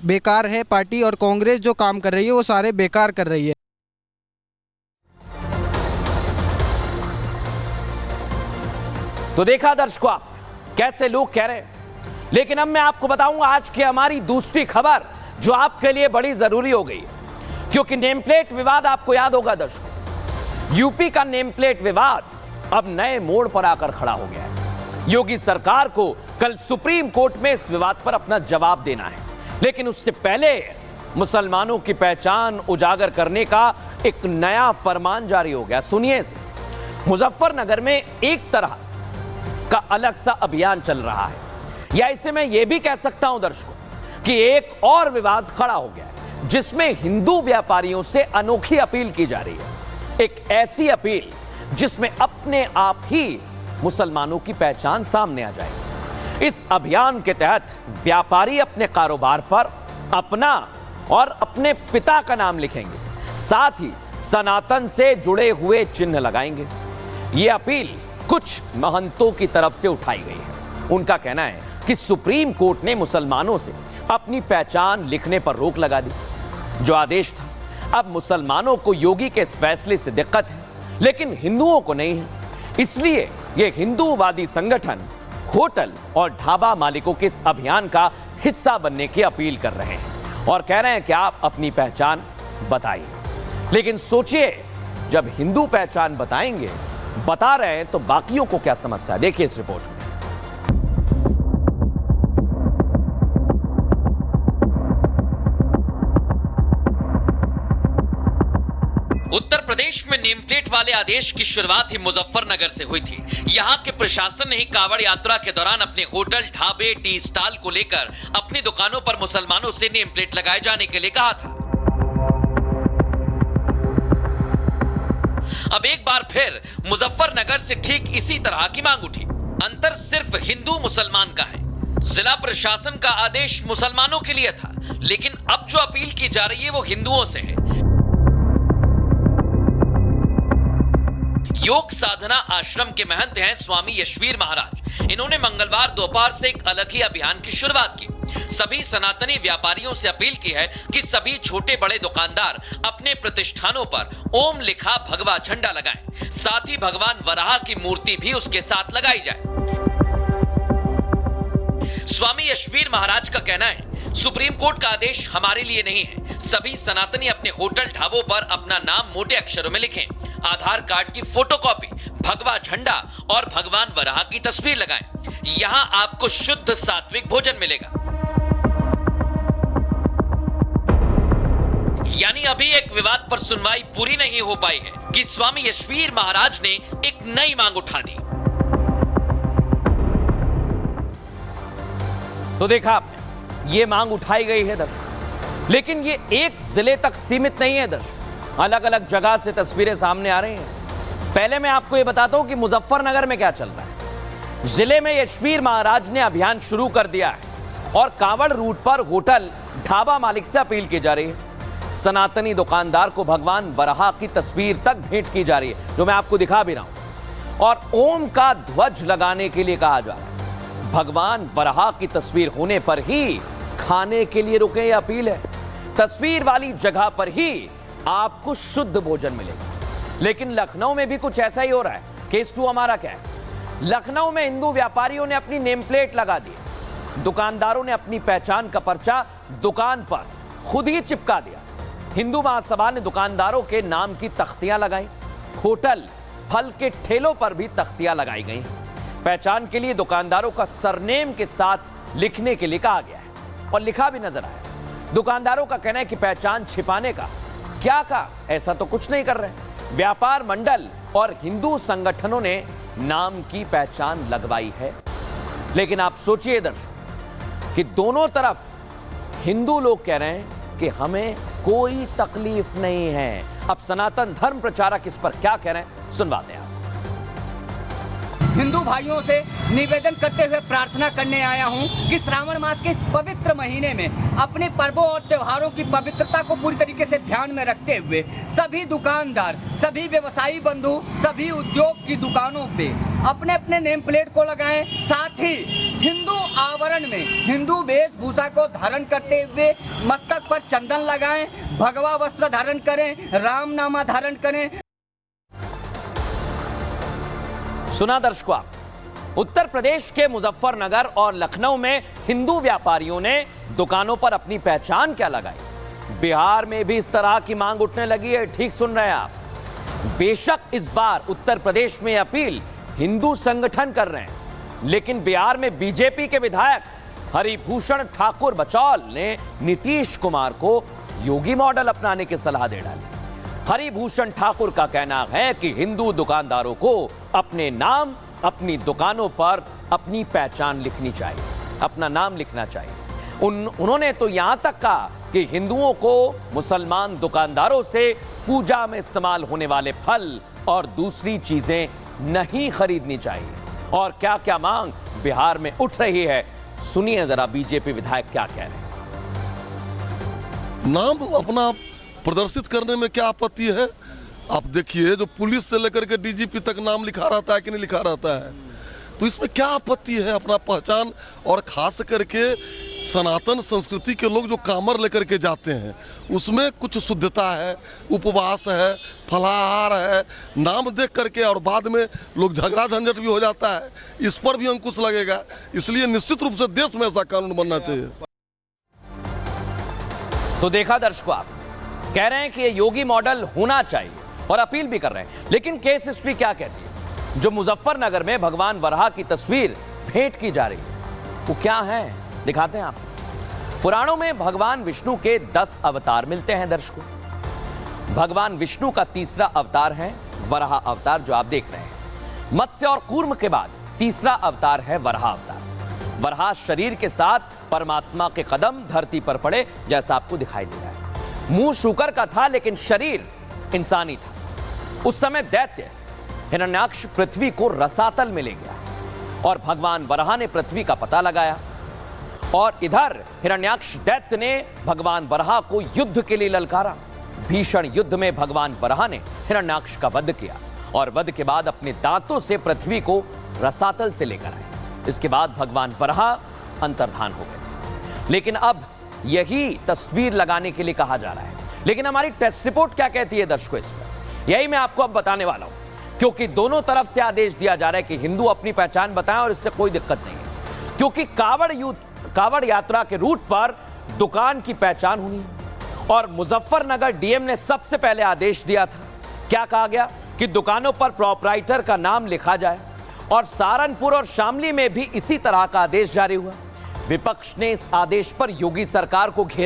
बेकार है पार्टी, और कांग्रेस जो काम कर रही है वो सारे बेकार कर रही है। तो देखा दर्शकों आप कैसे लोग कह रहे हैं, लेकिन अब मैं आपको बताऊंगा आज की हमारी दूसरी खबर जो आपके लिए बड़ी जरूरी हो गई है, क्योंकि नेम प्लेट विवाद आपको याद होगा दर्शकों, यूपी का नेम प्लेट विवाद अब नए मोड़ पर आकर खड़ा हो गया है। योगी सरकार को कल सुप्रीम कोर्ट में इस विवाद पर अपना जवाब देना है, लेकिन उससे पहले मुसलमानों की पहचान उजागर करने का एक नया फरमान जारी हो गया। सुनिए इसे। मुजफ्फरनगर में एक तरह का अलग सा अभियान चल रहा है, या इसे मैं यह भी कह सकता हूं दर्शकों कि एक और विवाद खड़ा हो गया है, जिसमें हिंदू व्यापारियों से अनोखी अपील की जा रही है। एक ऐसी अपील जिसमें अपने आप ही मुसलमानों की पहचान सामने आ जाए। इस अभियान के तहत व्यापारी अपने कारोबार पर अपना और अपने पिता का नाम लिखेंगे, साथ ही सनातन से जुड़े हुए चिन्ह लगाएंगे। यह अपील कुछ महंतों की तरफ से उठाई गई है। उनका कहना है कि सुप्रीम कोर्ट ने मुसलमानों से अपनी पहचान लिखने पर रोक लगा दी, जो आदेश था। अब मुसलमानों को योगी के इस फैसले से दिक्कत है, लेकिन हिंदुओं को नहीं है। इसलिए यह हिंदूवादी संगठन होटल और ढाबा मालिकों के इस अभियान का हिस्सा बनने की अपील कर रहे हैं और कह रहे हैं कि आप अपनी पहचान बताइए। लेकिन सोचिए, जब हिंदू पहचान बता रहे हैं तो बाकियों को क्या समस्या है? देखिए इस रिपोर्ट में। उत्तर प्रदेश में नेम प्लेट वाले आदेश की शुरुआत ही मुजफ्फरनगर से हुई थी। यहां के प्रशासन ने ही कांवड़ यात्रा के दौरान अपने होटल, ढाबे, टी स्टॉल को लेकर अपनी दुकानों पर मुसलमानों से नेम प्लेट लगाए जाने के लिए कहा था। अब एक बार फिर मुजफ्फरनगर से ठीक इसी तरह की मांग उठी। अंतर सिर्फ हिंदू मुसलमान का है। जिला प्रशासन का आदेश मुसलमानों के लिए था, लेकिन अब जो अपील की जा रही है वो हिंदुओं से है। योग साधना आश्रम के महंत हैं स्वामी यशवीर महाराज। इन्होंने मंगलवार दोपहर से एक अलग ही अभियान की शुरुआत की। सभी सनातनी व्यापारियों से अपील की है कि सभी छोटे बड़े दुकानदार अपने प्रतिष्ठानों पर ओम लिखा भगवा झंडा लगाएं। साथ ही भगवान वराह की मूर्ति भी उसके साथ लगाई जाए। स्वामी यशवीर महाराज का कहना है, सुप्रीम कोर्ट का आदेश हमारे लिए नहीं है। सभी सनातनी अपने होटल, ढाबों पर अपना नाम मोटे अक्षरों में लिखें, आधार कार्ड की फोटोकॉपी, भगवा झंडा और भगवान वराह की तस्वीर लगाएं। यहां आपको शुद्ध सात्विक भोजन मिलेगा। यानी अभी एक विवाद पर सुनवाई पूरी नहीं हो पाई है कि स्वामी यशवीर महाराज ने एक नई मांग उठा दी। तो देखा आपने, ये मांग उठाई गई है दर्शक, लेकिन ये एक जिले तक सीमित नहीं है दर्शक। अलग अलग जगह से तस्वीरें सामने आ रही हैं। पहले मैं आपको ये बताता हूं कि मुजफ्फरनगर में क्या चल रहा है। जिले में यशवीर महाराज ने अभियान शुरू कर दिया है और कांवड़ रूट पर होटल, ढाबा मालिक से अपील की जा रही है। सनातनी दुकानदार को भगवान वराह की तस्वीर तक भेंट की जा रही है, जो मैं आपको दिखा भी रहा हूं, और ओम का ध्वज लगाने के लिए कहा जा रहा है। भगवान वराह की तस्वीर होने पर ही खाने के लिए रुके, यह अपील है। तस्वीर वाली जगह पर ही आपको शुद्ध भोजन मिलेगा। लेकिन लखनऊ में भी कुछ ऐसा ही हो रहा है। केस 2 हमारा क्या है? लखनऊ में हिंदू व्यापारियों ने अपनी नेम प्लेट लगा दी। दुकानदारों ने अपनी पहचान का पर्चा दुकान पर खुद ही चिपका दिया। हिंदू महासभा ने दुकानदारों के नाम की तख्तियां लगाई। होटल, फल के ठेलों पर भी तख्तियां लगाई गई। पहचान के लिए दुकानदारों का सरनेम के साथ लिखने के लिए कहा गया है और लिखा भी नजर आया। दुकानदारों का कहना है कि पहचान छिपाने का क्या कहा, ऐसा तो कुछ नहीं कर रहे। व्यापार मंडल और हिंदू संगठनों ने नाम की पहचान लगवाई है। लेकिन आप सोचिए दर्शक कि दोनों तरफ हिंदू लोग कह रहे हैं कि हमें कोई तकलीफ नहीं है। अब सनातन धर्म प्रचारक इस पर क्या कह रहे हैं, सुनवाते हैं आप। हिंदू भाइयों से निवेदन करते हुए प्रार्थना करने आया हूं कि श्रावण मास के इस पवित्र महीने में अपने पर्वों और त्योहारों की पवित्रता को पूरी तरीके से ध्यान में रखते हुए सभी दुकानदार, सभी व्यवसायी बंधु, सभी उद्योग की दुकानों पे अपने अपने नेम प्लेट को लगाएं। साथ ही हिंदू आवरण में हिंदू वेशभूषा को धारण करते हुए मस्तक पर चंदन लगाएं, भगवा वस्त्र धारण करें, रामनामा धारण करें। सुना दर्शकों, उत्तर प्रदेश के मुजफ्फरनगर और लखनऊ में हिंदू व्यापारियों ने दुकानों पर अपनी पहचान क्या लगाई। बिहार में भी इस तरह की मांग उठने लगी है। ठीक सुन रहे हैं आप। बेशक इस बार उत्तर प्रदेश में अपील हिंदू संगठन कर रहे हैं, लेकिन बिहार में बीजेपी के विधायक हरिभूषण ठाकुर बचौल ने नीतीश कुमार को योगी मॉडल अपनाने की सलाह दे डाली। हरिभूषण ठाकुर का कहना है कि हिंदू दुकानदारों को अपने नाम, अपनी दुकानों पर अपनी पहचान लिखनी चाहिए, अपना नाम लिखना चाहिए। उन्होंने तो यहां तक कहा कि हिंदुओं को मुसलमान दुकानदारों से पूजा में इस्तेमाल होने वाले फल और दूसरी चीजें नहीं खरीदनी चाहिए। और क्या क्या मांग बिहार में उठ रही है, सुनिए जरा बीजेपी विधायक क्या कह रहे हैं। नाम अपना प्रदर्शित करने में क्या आपत्ति है? आप देखिए, जो पुलिस से लेकर के डीजीपी तक नाम लिखा रहता है कि नहीं लिखा रहता है, तो इसमें क्या आपत्ति है? अपना पहचान, और खास करके सनातन संस्कृति के लोग जो कामर लेकर के जाते हैं उसमें कुछ शुद्धता है, उपवास है, फलाहार है। नाम देख करके और बाद में लोग झगड़ा झंझट भी हो जाता है, इस पर भी अंकुश लगेगा। इसलिए निश्चित रूप से देश में ऐसा कानून बनना चाहिए। तो देखा दर्शकों, आप कह रहे हैं कि ये योगी मॉडल होना चाहिए और अपील भी कर रहे हैं, लेकिन केस हिस्ट्री क्या कहती है? जो मुजफ्फरनगर में भगवान वराह की तस्वीर भेंट की जा रही है, वो क्या है, दिखाते हैं आप। पुराणों में भगवान विष्णु के 10 अवतार मिलते हैं दर्शकों। भगवान विष्णु का तीसरा अवतार है वराह अवतार, जो आप देख रहे हैं। मत्स्य और कूर्म के बाद तीसरा अवतार है वराह अवतार। वराह शरीर के साथ परमात्मा के कदम धरती पर पड़े, जैसा आपको दिखाई दे रहा है। मुंह शूकर का था लेकिन शरीर इंसानी था। उस समय दैत्य हिरण्याक्ष पृथ्वी को रसातल में ले गया और भगवान वराह ने पृथ्वी का पता लगाया, और इधर हिरण्याक्ष दैत्य ने भगवान वराह को युद्ध के लिए ललकारा। भीषण युद्ध में भगवान वराह ने हिरण्याक्ष का वध किया और वध के बाद अपने दांतों से पृथ्वी को रसातल से लेकर आए। इसके बाद भगवान वराह अंतर्धान हो गए। लेकिन अब यही तस्वीर लगाने के लिए कहा जा रहा है। लेकिन हमारी टेस्ट रिपोर्ट क्या कहती है दर्शकों इस पर, यही मैं आपको अब बताने वाला हूं, क्योंकि दोनों तरफ से आदेश दिया जा रहा है कि हिंदू अपनी पहचान बताएं और इससे कोई दिक्कत नहीं है, क्योंकि कावड़ यात्रा के रूट पर दुकान की पहचान होनी है। और मुजफ्फरनगर डीएम ने सबसे पहले आदेश दिया था, क्या कहा गया कि दुकानों पर प्रोपराइटर का नाम लिखा जाए, और सहारनपुर और शामली में भी इसी तरह का आदेश जारी हुआ। विपक्ष ने इस आदेश पर योगी सरकार को घेरा।